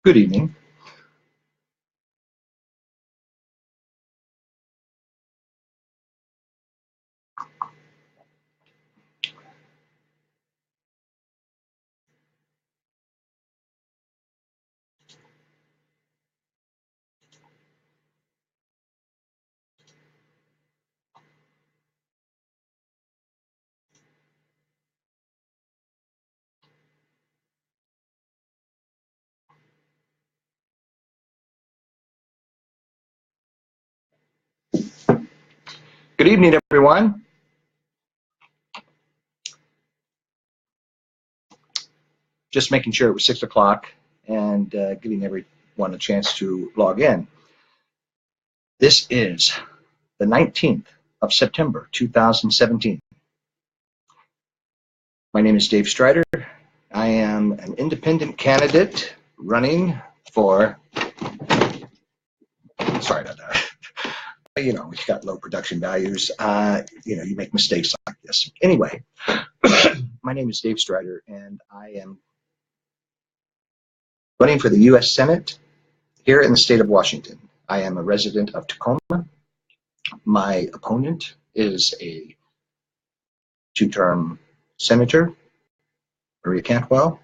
Good evening. Good evening, everyone. Just making sure it was 6 o'clock and giving everyone a chance to log in. This is the 19th of September, 2017. My name is Dave Strider. I am an independent candidate running for, sorry about that. You know, we've got low production values. You make mistakes like this. Anyway, my name is Dave Strider, and I am running for the U.S. Senate here in the state of Washington. I am a resident of Tacoma. My opponent is a two-term senator, Maria Cantwell.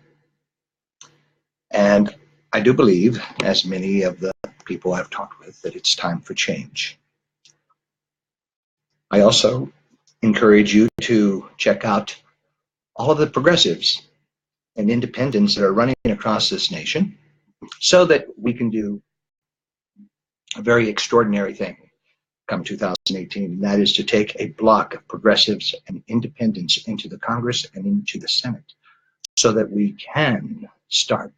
And I do believe, as many of the people I've talked with, that it's time for change. I also encourage you to check out all of the progressives and independents that are running across this nation so that we can do a very extraordinary thing come 2018, and that is to take a block of progressives and independents into the Congress and into the Senate so that we can start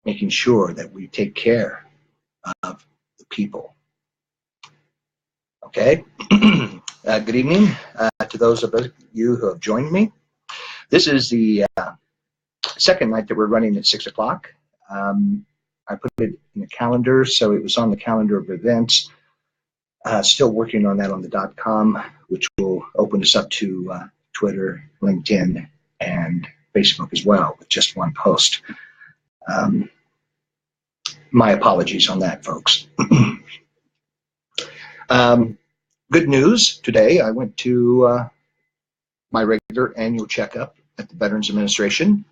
making sure that we take care of the people. Okay? Good evening to those of you who have joined me. This is the second night that we're running at 6 o'clock. I put it in the calendar, so it was on the calendar of events. Still working on that on the .com, which will open us up to Twitter, LinkedIn, and Facebook as well, with just one post. My apologies on that, folks. Good news today. I went to my regular annual checkup at the Veterans Administration,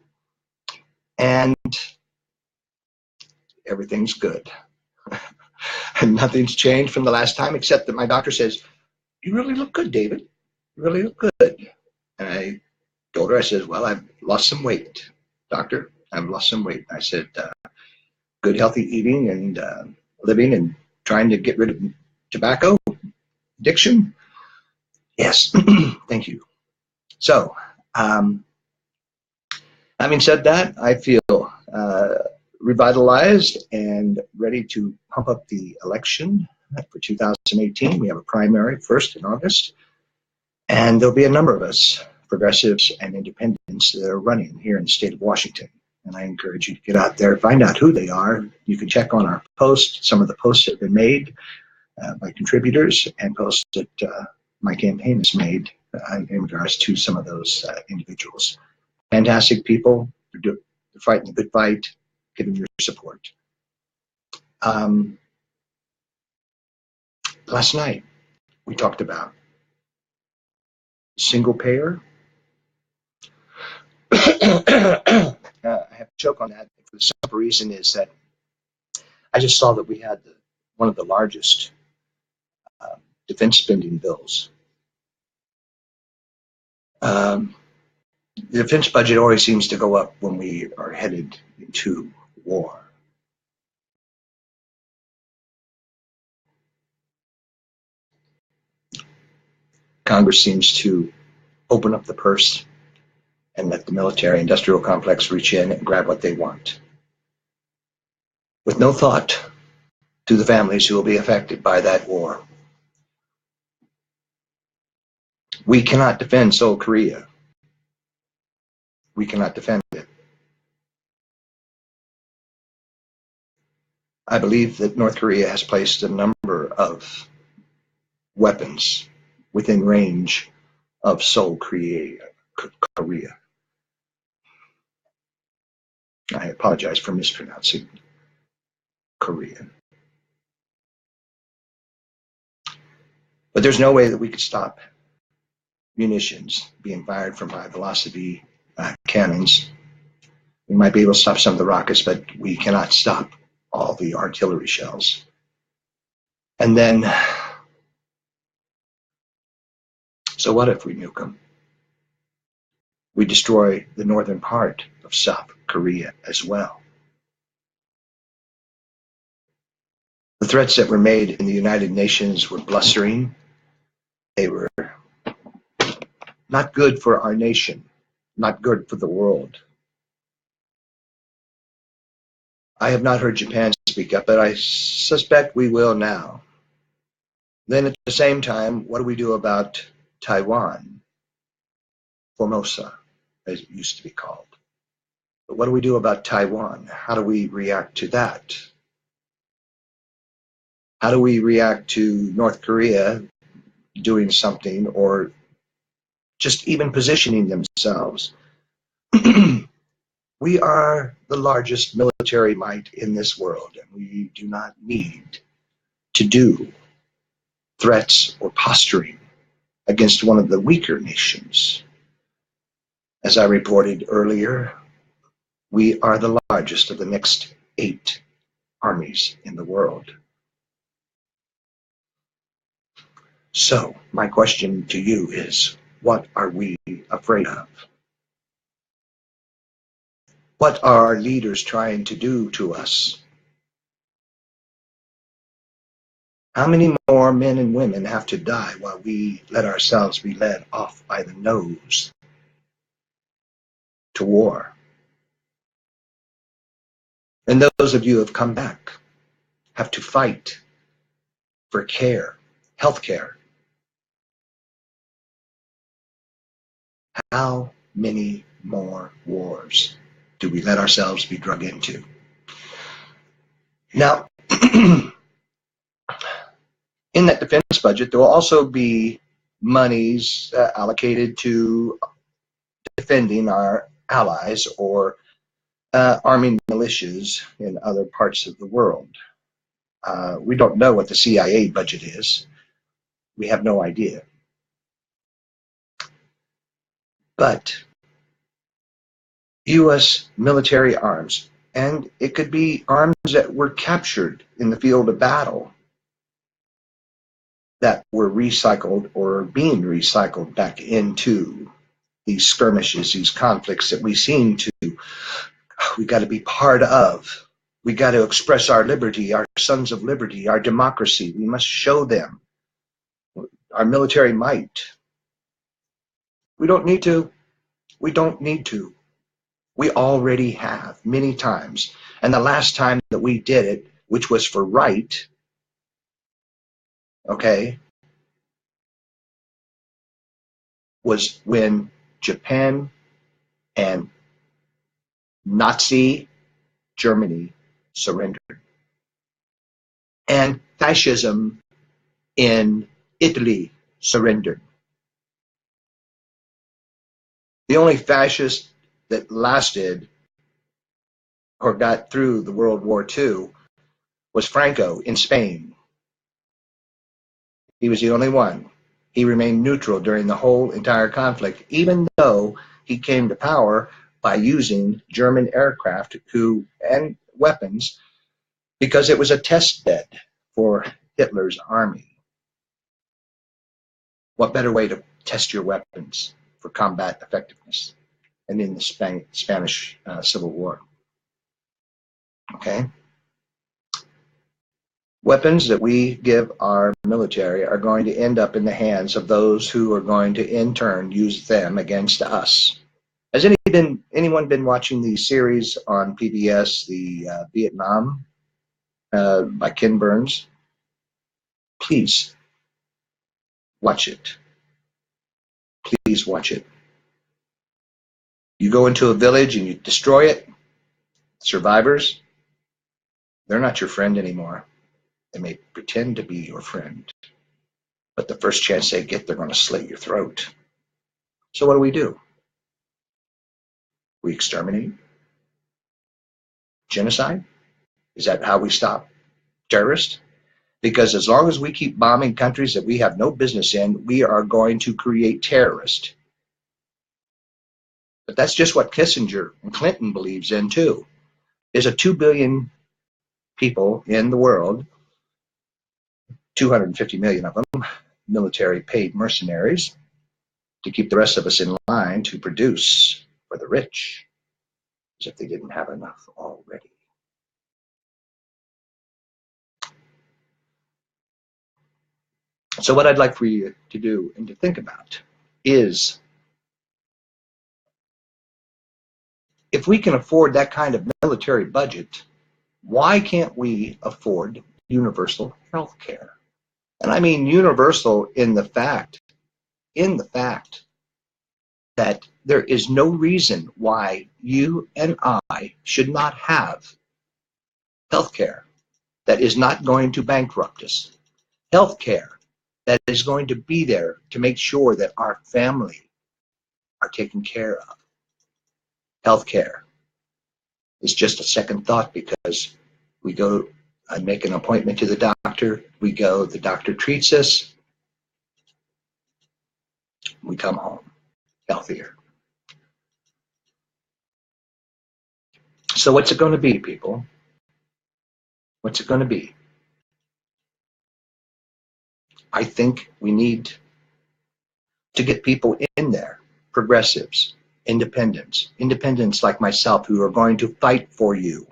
and everything's good. And nothing's changed from the last time, except that my doctor says, "You really look good, David. You really look good." And I told her, I said, "Well, I've lost some weight, doctor. I've lost some weight." I said, "Good, healthy eating and living and trying to get rid of tobacco addiction." Yes, thank you. So, having said that, I feel revitalized and ready to pump up the election for 2018. We have a primary first in August, and there'll be a number of us, progressives and independents, that are running here in the state of Washington. And I encourage you to get out there, find out who they are. You can check on our posts. Some of the posts have been made by contributors, and posts that my campaign has made in regards to some of those individuals. Fantastic people. They're fighting the good fight, giving your support. Last night, we talked about single payer. I have to joke on that for the simple reason is that I just saw that we had one of the largest defense spending bills. The defense budget always seems to go up when we are headed into war. Congress seems to open up the purse and let the military-industrial complex reach in and grab what they want, with no thought to the families who will be affected by that war. We cannot defend Seoul, Korea. We cannot defend it. I believe that North Korea has placed a number of weapons within range of Seoul, Korea. I apologize for mispronouncing Korean. But there's no way that we could stop munitions being fired from high velocity cannons. We might be able to stop some of the rockets, but we cannot stop all the artillery shells. And then, so what if we nuke them? We destroy the northern part of South Korea as well. The threats that were made in the United Nations were blustering. They were not good for our nation, not good for the world. I have not heard Japan speak up, but I suspect we will now. Then at the same time, what do we do about Taiwan? Formosa, as it used to be called. But what do we do about Taiwan? How do we react to that? How do we react to North Korea doing something or just even positioning themselves? We are the largest military might in this world, and we do not need to do threats or posturing against one of the weaker nations. As I reported earlier, we are the largest of the next 8 armies in the world. So, my question to you is, what are we afraid of? What are our leaders trying to do to us? How many more men and women have to die while we let ourselves be led off by the nose to war? And those of you who have come back have to fight for care, health care. How many more wars do we let ourselves be drug into? Now, in that defense budget, there will also be monies allocated to defending our allies or arming militias in other parts of the world. We don't know what the CIA budget is. We have no idea. But U.S. military arms, and it could be arms that were captured in the field of battle that were recycled or being recycled back into these skirmishes, these conflicts that we seem to, we got to be part of. We got to express our liberty, our sons of liberty, our democracy. We must show them our military might. We don't need to. We don't need to. We already have many times. And the last time that we did it, which was for right, okay, was when Japan and Nazi Germany surrendered. And fascism in Italy surrendered. The only fascist that lasted or got through the World War II was Franco in Spain. He was the only one. He remained neutral during the whole entire conflict, even though he came to power by using German aircraft and weapons because it was a test bed for Hitler's army. What better way to test your weapons for combat effectiveness than in the Spanish Civil War? Okay? Weapons that we give our military are going to end up in the hands of those who are going to in turn use them against us. Has anyone been watching the series on PBS, the Vietnam by Ken Burns? Please watch it. Please watch it. You go into a village and you destroy it, survivors, they're not your friend anymore. They may pretend to be your friend, but the first chance they get, they're going to slit your throat. So what do? We exterminate. Genocide? Is that how we stop terrorists? Because as long as we keep bombing countries that we have no business in, we are going to create terrorists. But that's just what Kissinger and Clinton believes in too. There's a 2 billion people in the world, 250 million of them, military paid mercenaries, to keep the rest of us in line to produce for the rich, as if they didn't have enough already. So what I'd like for you to do and to think about is, if we can afford that kind of military budget, why can't we afford universal health care? And I mean universal in the fact that there is no reason why you and I should not have health care that is not going to bankrupt us. Health care that is going to be there to make sure that our family are taken care of. Health care is just a second thought, because we go and make an appointment to the doctor, we go, the doctor treats us, we come home healthier. So what's it going to be, people? What's it going to be? I think we need to get people in there, progressives, independents like myself, who are going to fight for you.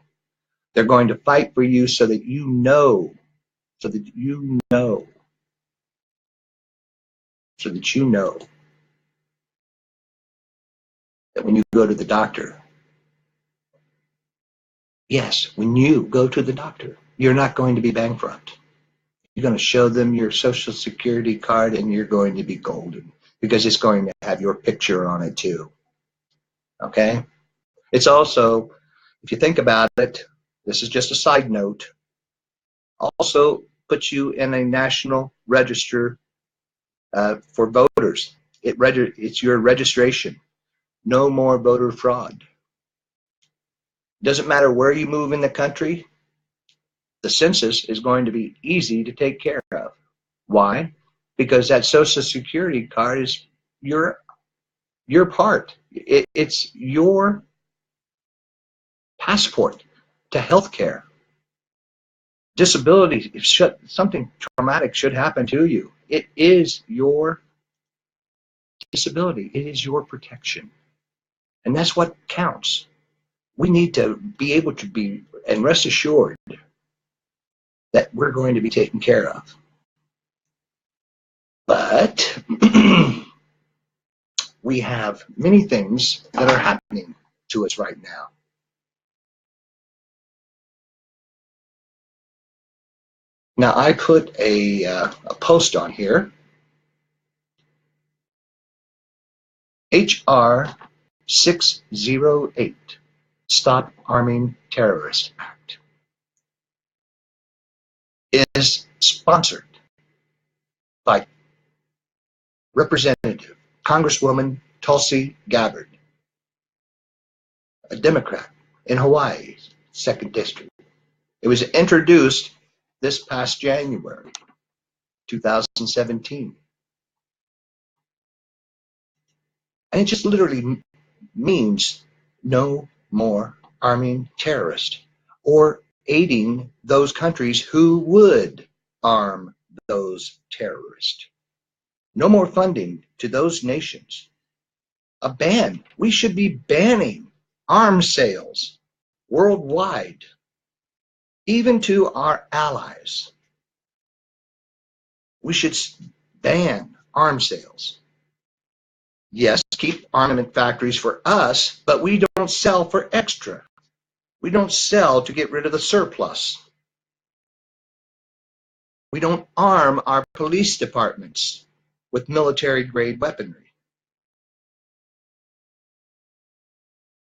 They're going to fight for you so that you know, so that you know that when you go to the doctor, yes, when you go to the doctor, you're not going to be bankrupt. You're going to show them your Social Security card and you're going to be golden, because it's going to have your picture on it too. Okay? It's also, if you think about it, this is just a side note, also puts you in a national register for voters. It's your registration. No more voter fraud. Doesn't matter where you move in the country, the census is going to be easy to take care of. Why? Because that Social Security card is your part. It's your passport to health care. Disability, if something traumatic should happen to you, it is your disability. It is your protection. And that's what counts. We need to be able to be, and rest assured, that we're going to be taken care of. But we have many things that are happening to us right now. Now, I put a post on here. HR 608, Stop Arming Terrorists Act, is sponsored by Representative Congresswoman Tulsi Gabbard, a Democrat in Hawaii's 2nd District. It was introduced this past January, 2017. And it just literally means no more arming terrorists or aiding those countries who would arm those terrorists. No more funding to those nations. A ban. We should be banning arms sales worldwide, even to our allies. We should ban arms sales. Yes, keep armament factories for us, but we don't sell for extra. We don't sell to get rid of the surplus. We don't arm our police departments with military-grade weaponry.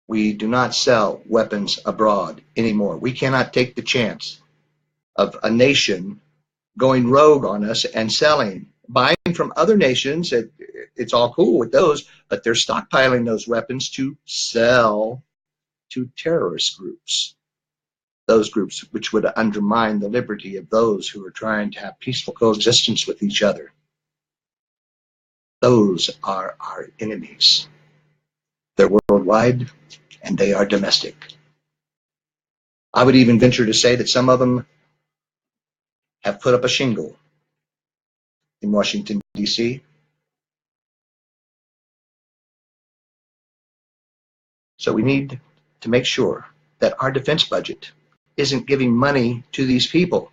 We do not sell weapons abroad anymore. We cannot take the chance of a nation going rogue on us and buying from other nations. It's all cool with those, but they're stockpiling those weapons to sell to terrorist groups. those groups which would undermine the liberty of those who are trying to have peaceful coexistence with each other. Those are our enemies. They're worldwide, and they are domestic. I would even venture to say that some of them have put up a shingle in Washington, D.C. So we need to make sure that our defense budget isn't giving money to these people.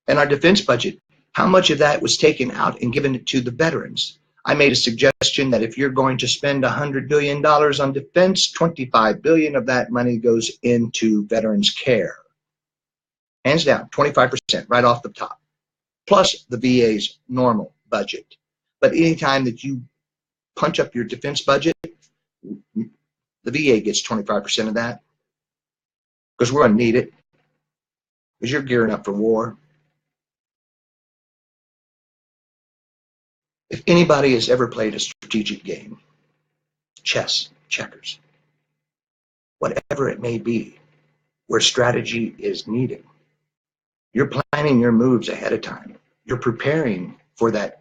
And our defense budget, how much of that was taken out and given it to the veterans? I made a suggestion that if you're going to spend $100 billion on defense, $25 billion of that money goes into veterans care. Hands down, 25% right off the top, plus the VA's normal budget. But anytime that you punch up your defense budget, the VA gets 25% of that, because we're going to need it, because you're gearing up for war. If anybody has ever played a strategic game, chess, checkers, whatever it may be, where strategy is needed, you're planning your moves ahead of time. You're preparing for that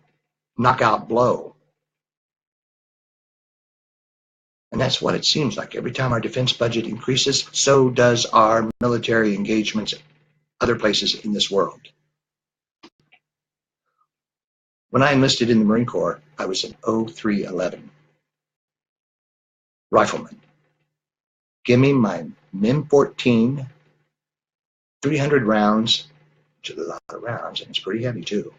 knockout blow. And that's what it seems like. Every time our defense budget increases, so does our military engagements other places in this world. When I enlisted in the Marine Corps, I was an 0311 rifleman. Give me my MIM-14, 300 rounds, which is a lot of rounds, and it's pretty heavy too.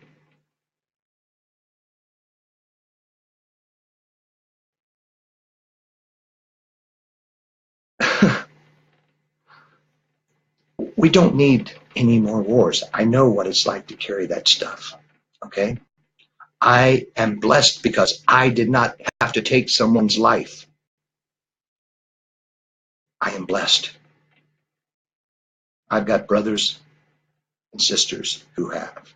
We don't need any more wars. I know what it's like to carry that stuff, okay? I am blessed because I did not have to take someone's life. I am blessed. I've got brothers and sisters who have.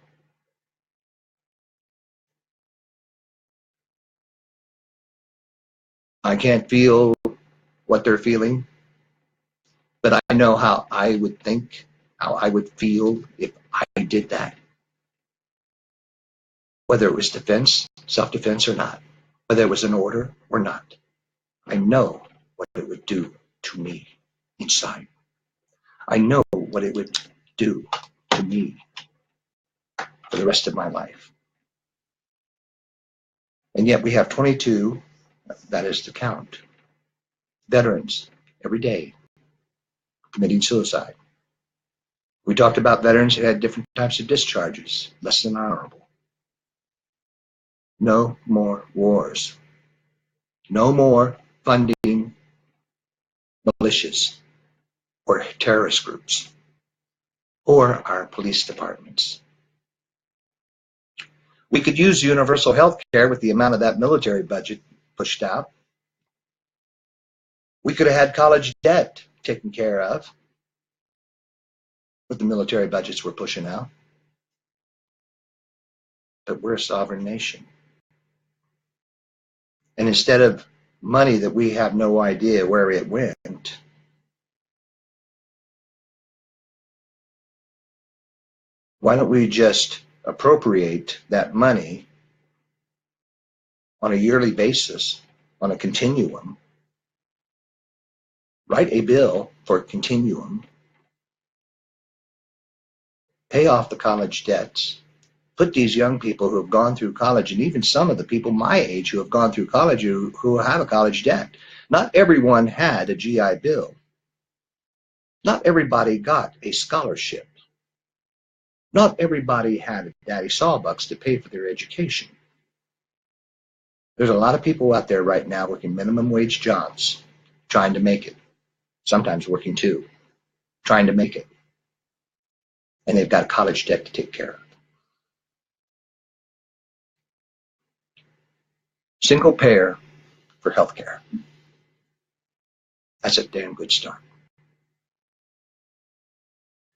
I can't feel what they're feeling, but I know how I would think, how I would feel if I did that. Whether it was defense, self-defense or not, whether it was an order or not, I know what it would do to me inside. I know what it would do to me for the rest of my life. And yet we have 22, that is the count, veterans every day committing suicide. We talked about veterans who had different types of discharges, less than honorable. No more wars. No more funding militias or terrorist groups or our police departments. We could use universal health care with the amount of that military budget pushed out. We could have had college debt taken care of with the military budgets we're pushing out. But we're a sovereign nation. And instead of money that we have no idea where it went, why don't we just appropriate that money on a yearly basis, on a continuum, write a bill for a continuum, pay off the college debts, put these young people who have gone through college, and even some of the people my age who have gone through college who have a college debt. Not everyone had a GI Bill. Not everybody got a scholarship. Not everybody had Daddy Sawbucks to pay for their education. There's a lot of people out there right now working minimum wage jobs, trying to make it. Sometimes working two, trying to make it. And they've got college debt to take care of. Single payer for health care. That's a damn good start.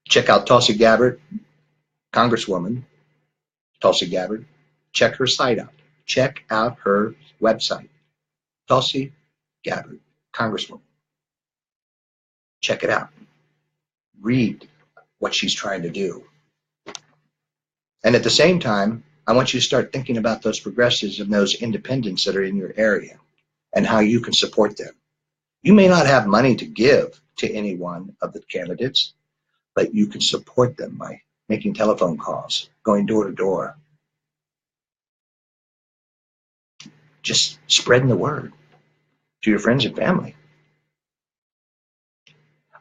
Check out Tulsi Gabbard, Congresswoman Tulsi Gabbard. Check her site out. Check out her website. Tulsi Gabbard, Congresswoman. Check it out. read what she's trying to do. And at the same time, I want you to start thinking about those progressives and those independents that are in your area and how you can support them. You may not have money to give to any one of the candidates, but you can support them by making telephone calls, going door to door, just spreading the word to your friends and family.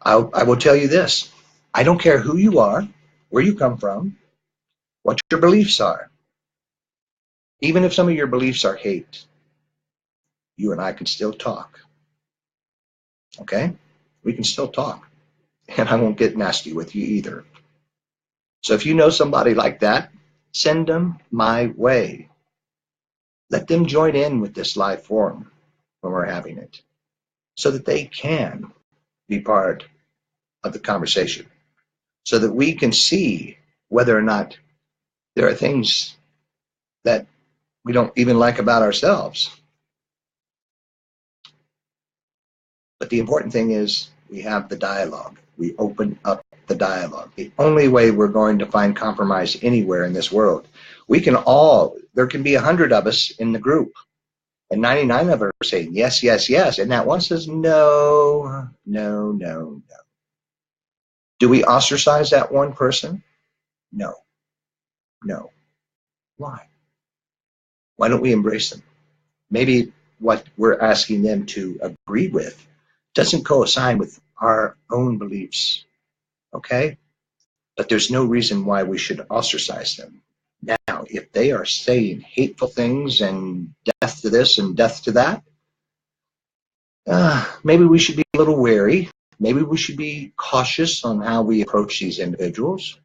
I will tell you this. I don't care who you are, where you come from, what your beliefs are. Even if some of your beliefs are hate, you and I can still talk. Okay? We can still talk. And I won't get nasty with you either. So if you know somebody like that, send them my way. Let them join in with this live forum when we're having it so that they can be part of the conversation, so that we can see whether or not there are things that we don't even like about ourselves. But the important thing is we have the dialogue. We open up the dialogue. The only way we're going to find compromise anywhere in this world. There can be 100 of us in the group, and 99 of us are saying yes, yes, yes, and that one says no, no, no, no. Do we ostracize that one person? No. No. Why? Why don't we embrace them? Maybe what we're asking them to agree with doesn't coincide with our own beliefs, okay? But there's no reason why we should ostracize them. Now, if they are saying hateful things and death to this and death to that, maybe we should be a little wary. Maybe we should be cautious on how we approach these individuals.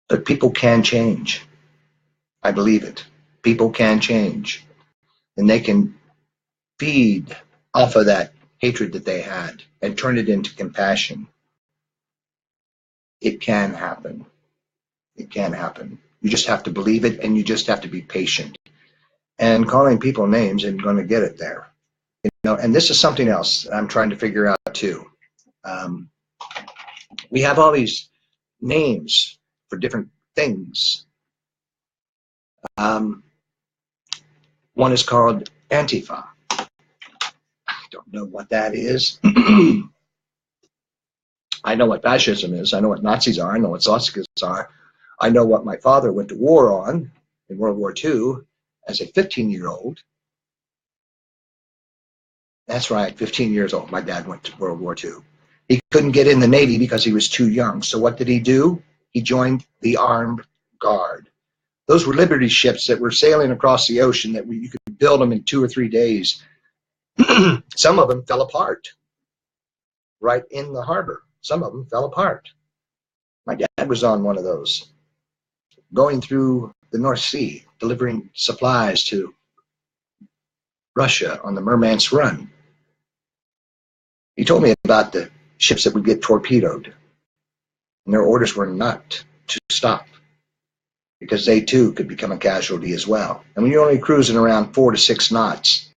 But people can change. I believe it. People can change. And they can feed off of that hatred that they had and turn it into compassion. It can happen. It can happen. You just have to believe it, and you just have to be patient. And calling people names isn't going to get it there. And this is something else I'm trying to figure out too. We have all these names for different things. One is called Antifa. I don't know what that is. I know what fascism is. I know what Nazis are. I know what swastikas are. I know what my father went to war on in World War II as a 15-year-old. That's right, 15 years old. My dad went to World War II. He couldn't get in the Navy because he was too young. So what did he do? He joined the Armed Guard. Those were Liberty ships that were sailing across the ocean that you could build them in 2 or 3 days. Some of them fell apart right in the harbor. Some of them fell apart. My dad was on one of those, going through the North Sea, delivering supplies to Russia on the Murmansk Run. He told me about the ships that would get torpedoed, and their orders were not to stop because they too could become a casualty as well. And when you're only cruising around 4 to 6 knots,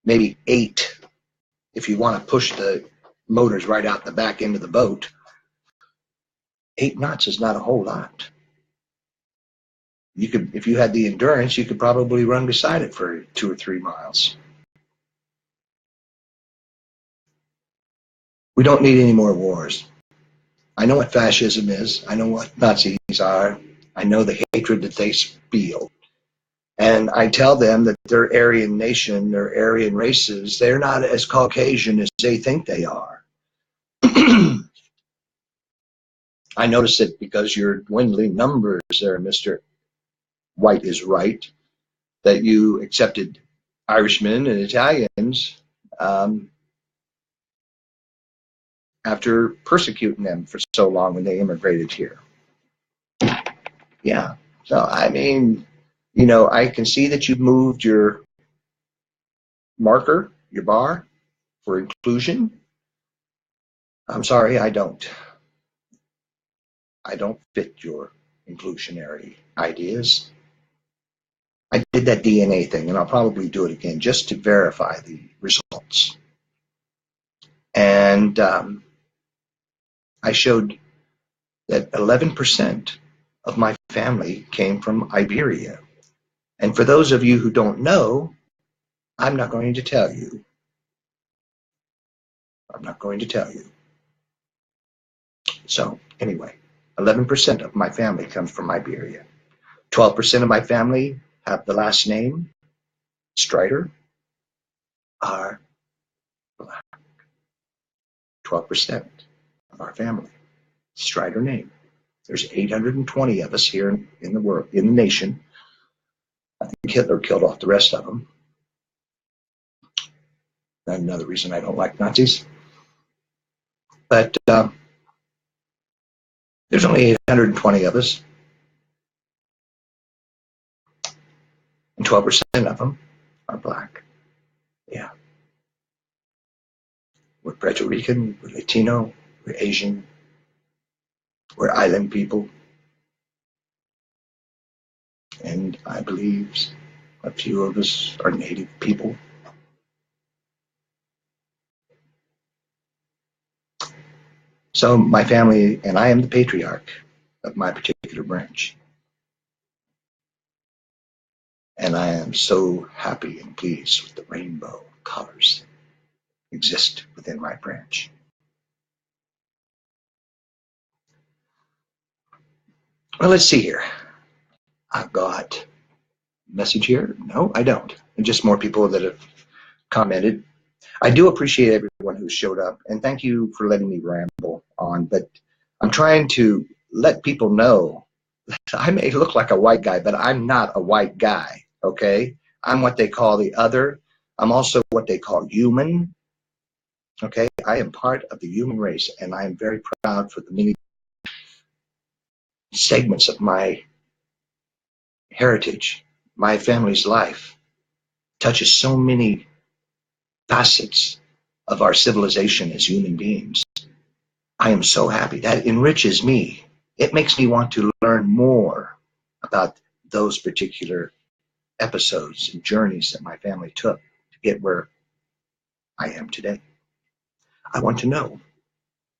maybe 8, if you want to push the motors right out the back end of the boat, 8 knots is not a whole lot. You could, if you had the endurance, you could probably run beside it for 2 or 3 miles. We don't need any more wars. I know what fascism is. I know what Nazis are. I know the hatred that they feel. And I tell them that their Aryan nation, their Aryan races, they're not as Caucasian as they think they are. I notice it because you're dwindling numbers there, Mr. White is right, that you accepted Irishmen and Italians after persecuting them for so long when they immigrated here. Yeah. So, I mean, you know, I can see that you've moved your marker, your bar for inclusion. I'm sorry, I don't. I don't fit your inclusionary ideas. I did that DNA thing, and I'll probably do it again just to verify the results. And I showed that 11% of my family came from Iberia. And for those of you who don't know, I'm not going to tell you. I'm not going to tell you. So anyway, 11% of my family comes from Iberia. 12% of my family have the last name Strider, are black. 12% of our family, Strider name. There's 820 of us here in the world, in the nation. I think Hitler killed off the rest of them. Another reason I don't like Nazis. But there's only 820 of us, and 12% of them are black. Yeah. We're Puerto Rican, we're Latino, we're Asian, we're island people. And I believe a few of us are native people. So my family, and I am the patriarch of my particular branch. And I am so happy and pleased with the rainbow colors that exist within my branch. Well, let's see here. I've got a message here. No, I don't. And just more people that have commented. I do appreciate everyone who showed up, and thank you for letting me ramble on, but I'm trying to let people know that I may look like a white guy, but I'm not a white guy, okay? I'm what they call the other. I'm also what they call human, okay? I am part of the human race, and I am very proud for the many segments of my heritage. My family's life touches so many facets of our civilization as human beings. I am so happy. That enriches me. It makes me want to learn more about those particular episodes and journeys that my family took to get where I am today. I want to know.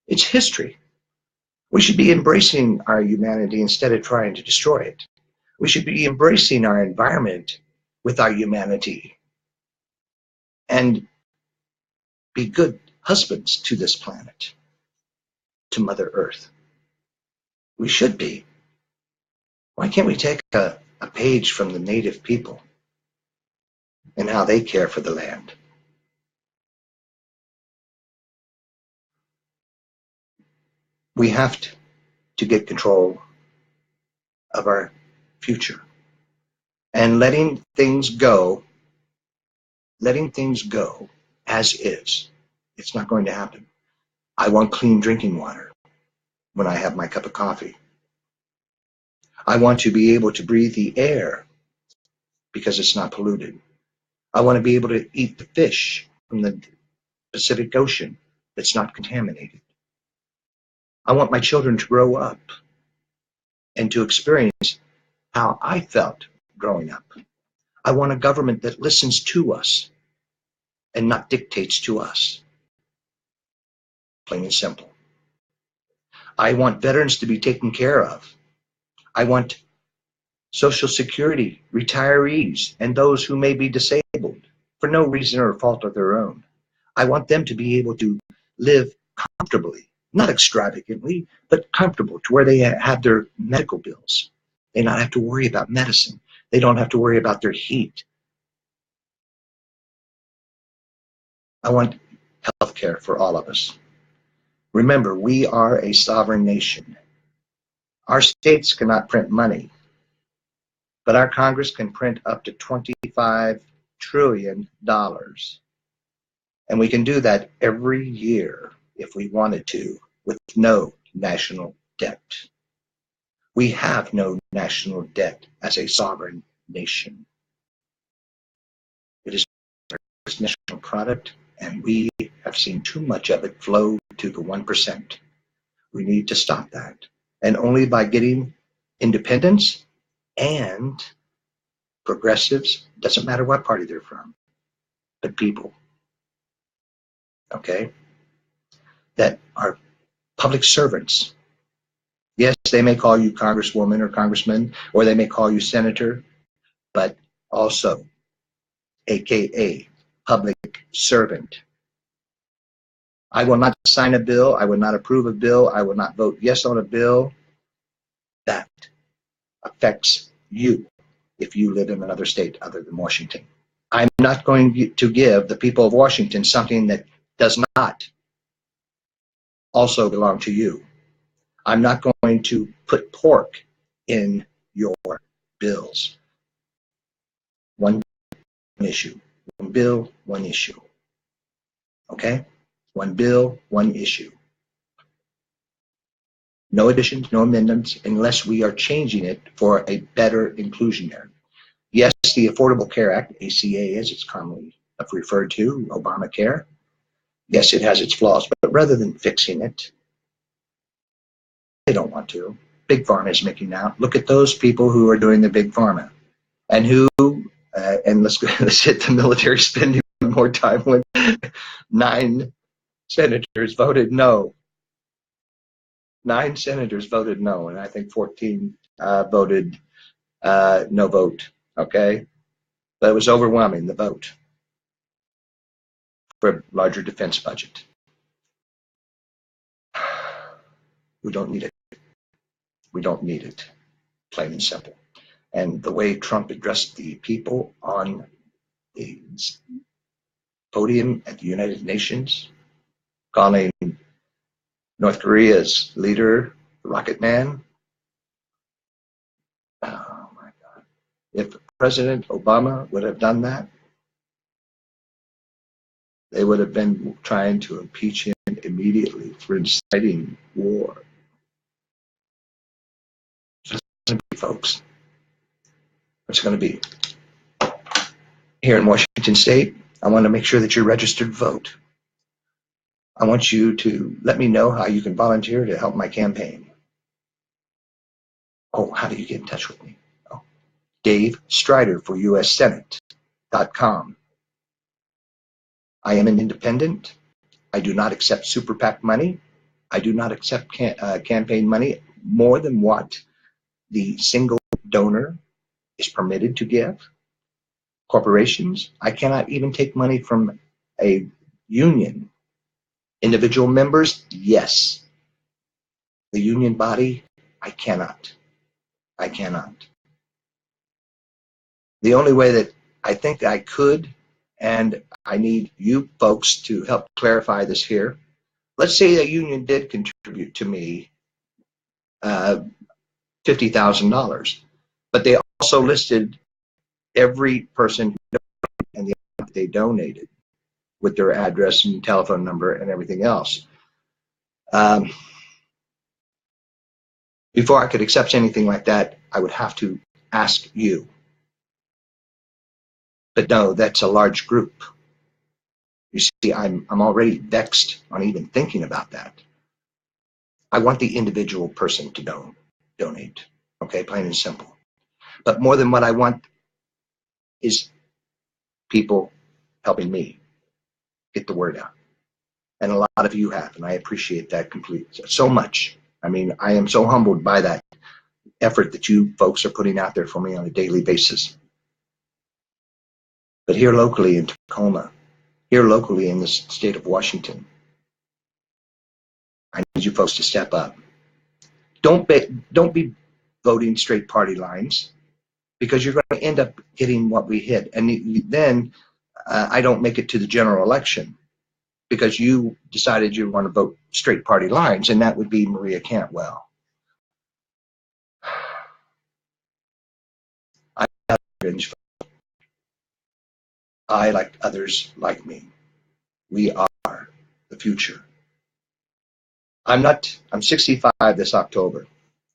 It's history. We should be embracing our humanity instead of trying to destroy it. We should be embracing our environment with our humanity and be good husbands to this planet, to Mother Earth. We should be. Why can't we take a page from the native people and how they care for the land? We have to get control of our future. And letting things go as is. It's not going to happen. I want clean drinking water when I have my cup of coffee. I want to be able to breathe the air because it's not polluted. I want to be able to eat the fish from the Pacific Ocean that's not contaminated. I want my children to grow up and to experience how I felt growing up. I want a government that listens to us and not dictates to us. Plain and simple. I want veterans to be taken care of. I want Social Security, retirees, and those who may be disabled for no reason or fault of their own. I want them to be able to live comfortably, not extravagantly, but comfortable to where they have their medical bills. They not have to worry about medicine. They don't have to worry about their heat. I want health care for all of us. Remember, we are a sovereign nation. Our states cannot print money, but our Congress can print up to $25 trillion. And we can do that every year if we wanted to, with no national debt. We have no national debt as a sovereign nation. It is our national product, and we have seen too much of it flow to the 1%. We need to stop that. And only by getting independence and progressives, doesn't matter what party they're from, but people. Okay? that are public servants. Yes, they may call you congresswoman or congressman, or they may call you senator, but also, AKA, public servant. I will not sign a bill. I will not approve a bill. I will not vote yes on a bill that affects you if you live in another state other than Washington. I'm not going to give the people of Washington something that does not also belong to you. I'm not going to put pork in your bills. One issue. One bill, one issue. Okay? One bill, one issue. No additions, no amendments, unless we are changing it for a better inclusionary. Yes, the Affordable Care Act, ACA as it's commonly referred to, Obamacare, yes, it has its flaws, but rather than fixing it, they don't want to. Big Pharma is making out. Look at those people who are doing the Big Pharma. And who, and let's hit the military spending one more time, when 9 senators voted no. 9 senators voted no, and I think 14 voted no vote, okay? But it was overwhelming, the vote, for a larger defense budget. We don't need it. We don't need it, plain and simple. And the way Trump addressed the people on the podium at the United Nations, calling North Korea's leader the Rocket Man. Oh my God. If President Obama would have done that, they would have been trying to impeach him immediately for inciting war. So it's going to be, folks. It's going to be. Here in Washington State, I want to make sure that you're registered to vote. I want you to let me know how you can volunteer to help my campaign. Oh, how do you get in touch with me? Oh, Dave Strider for USSenate.com. I am an independent. I do not accept super PAC money. I do not accept campaign money more than what the single donor is permitted to give. Corporations, I cannot even take money from a union. Individual members, yes. The union body, I cannot. I cannot. The only way that I think I could, and I need you folks to help clarify this here. Let's say a union did contribute to me $50,000, but they also listed every person and the amount they donated with their address and telephone number and everything else. Before I could accept anything like that, I would have to ask you. But no, that's a large group. You see, I'm already vexed on even thinking about that. I want the individual person to donate, okay, plain and simple. But more than what I want is people helping me get the word out. And a lot of you have, and I appreciate that completely so much. I mean, I am so humbled by that effort that you folks are putting out there for me on a daily basis. But here locally in Tacoma, here locally in the state of Washington, I need you folks to step up. Don't be voting straight party lines, because you're going to end up getting what we hit. And then I don't make it to the general election because you decided you want to vote straight party lines, and that would be Maria Cantwell. I have revenge. I, like others like me, we are the future. I'm 65 this October,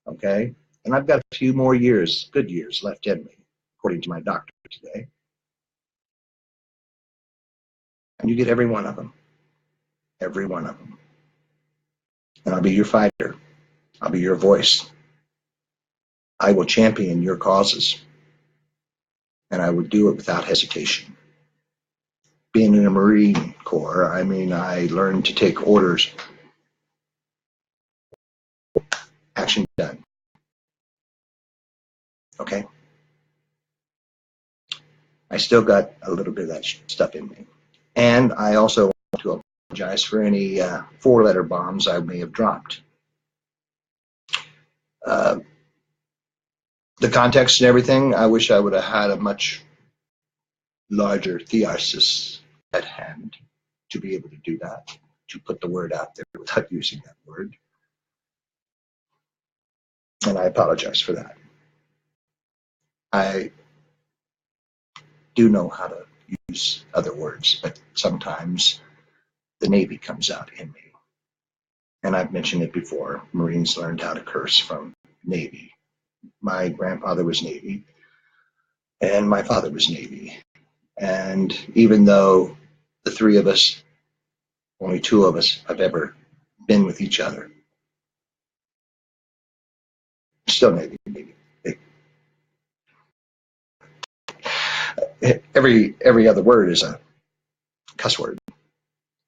okay? And I've got a few more years, good years left in me, according to my doctor today. And you get every one of them. Every one of them. And I'll be your fighter. I'll be your voice. I will champion your causes. And I will do it without hesitation. Being in the Marine Corps, I mean, I learned to take orders action done. Okay? I still got a little bit of that stuff in me. And I also want to apologize for any four-letter bombs I may have dropped. The context and everything, I wish I would have had a much larger thesis at hand to be able to do that, to put the word out there without using that word. And I apologize for that. I do know how to use other words, but sometimes the Navy comes out in me. And I've mentioned it before. Marines learned how to curse from Navy. My grandfather was Navy, and my father was Navy. And even though the three of us, only two of us, have ever been with each other, still Navy. Every other word is a cuss word.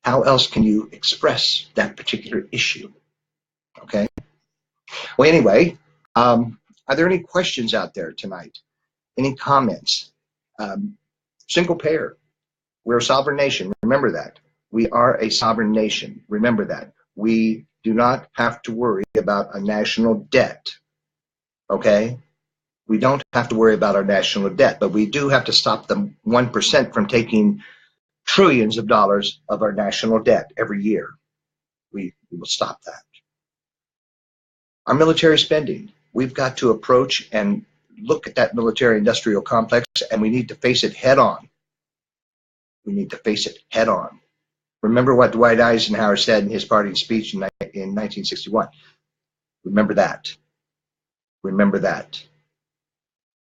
How else can you express that particular issue? Okay. Well, anyway, are there any questions out there tonight? Any comments? Single payer. We're a sovereign nation. Remember that. We are a sovereign nation. Remember that. We do not have to worry about a national debt. Okay? We don't have to worry about our national debt, but we do have to stop the 1% from taking trillions of dollars of our national debt every year. We will stop that. Our military spending. We've got to approach and look at that military industrial complex, and we need to face it head on. We need to face it head on. Remember what Dwight Eisenhower said in his parting speech in 1961. Remember that. Remember that.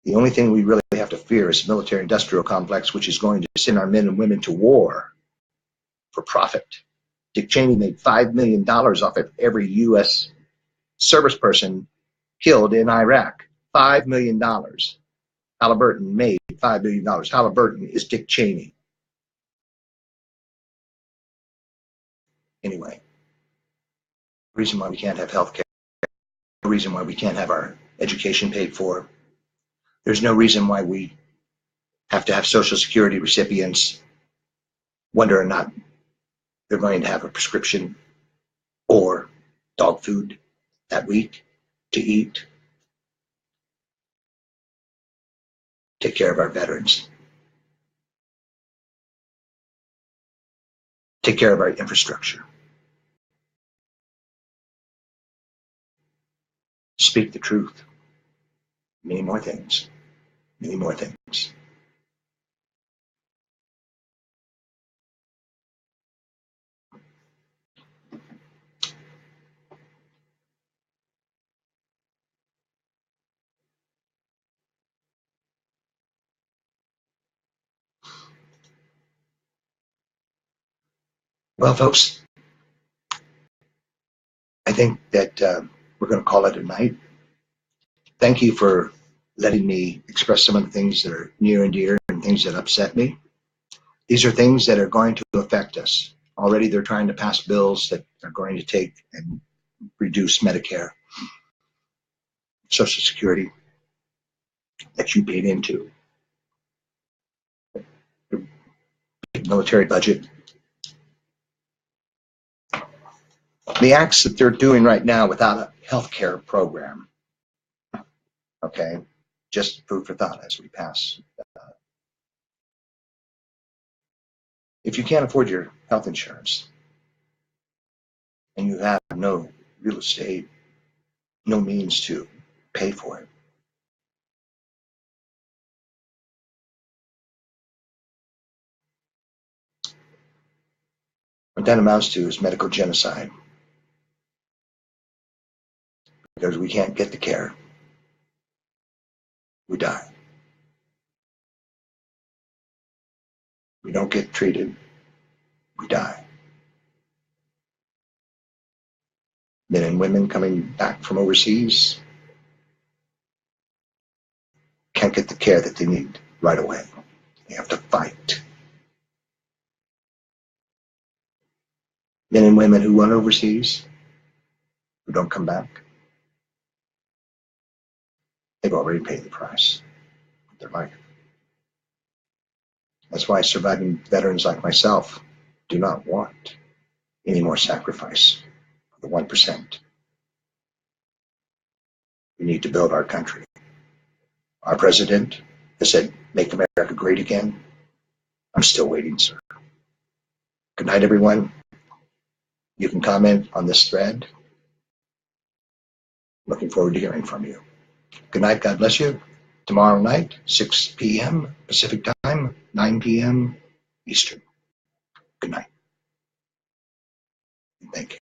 The only thing we really have to fear is the military industrial complex, which is going to send our men and women to war for profit. Dick Cheney made $5 million off of every U.S. service person killed in Iraq. $5 million. Halliburton made $5 million. Halliburton is Dick Cheney. Anyway, the reason why we can't have health care, the reason why we can't have our education paid for, there's no reason why we have to have Social Security recipients wonder or not they're going to have a prescription or dog food that week to eat. Take care of our veterans. Take care of our infrastructure. Speak the truth. Many more things. Many more things. Well, folks, I think that we're going to call it a night. Thank you for letting me express some of the things that are near and dear and things that upset me. These are things that are going to affect us. Already they're trying to pass bills that are going to take and reduce Medicare, Social Security that you paid into, the military budget. The acts that they're doing right now without a health care program, okay, just food for thought as we pass. If you can't afford your health insurance and you have no real estate, no means to pay for it, what that amounts to is medical genocide, because we can't get the care, we die. We don't get treated, we die. Men and women coming back from overseas can't get the care that they need right away. They have to fight. Men and women who went overseas, who don't come back, they've already paid the price with their life. That's why surviving veterans like myself do not want any more sacrifice for the 1%. We need to build our country. Our president has said, make America great again. I'm still waiting, sir. Good night, everyone. You can comment on this thread. Looking forward to hearing from you. Good night. God bless you. Tomorrow night, 6 p.m. Pacific Time, 9 p.m. Eastern. Good night. Thank you.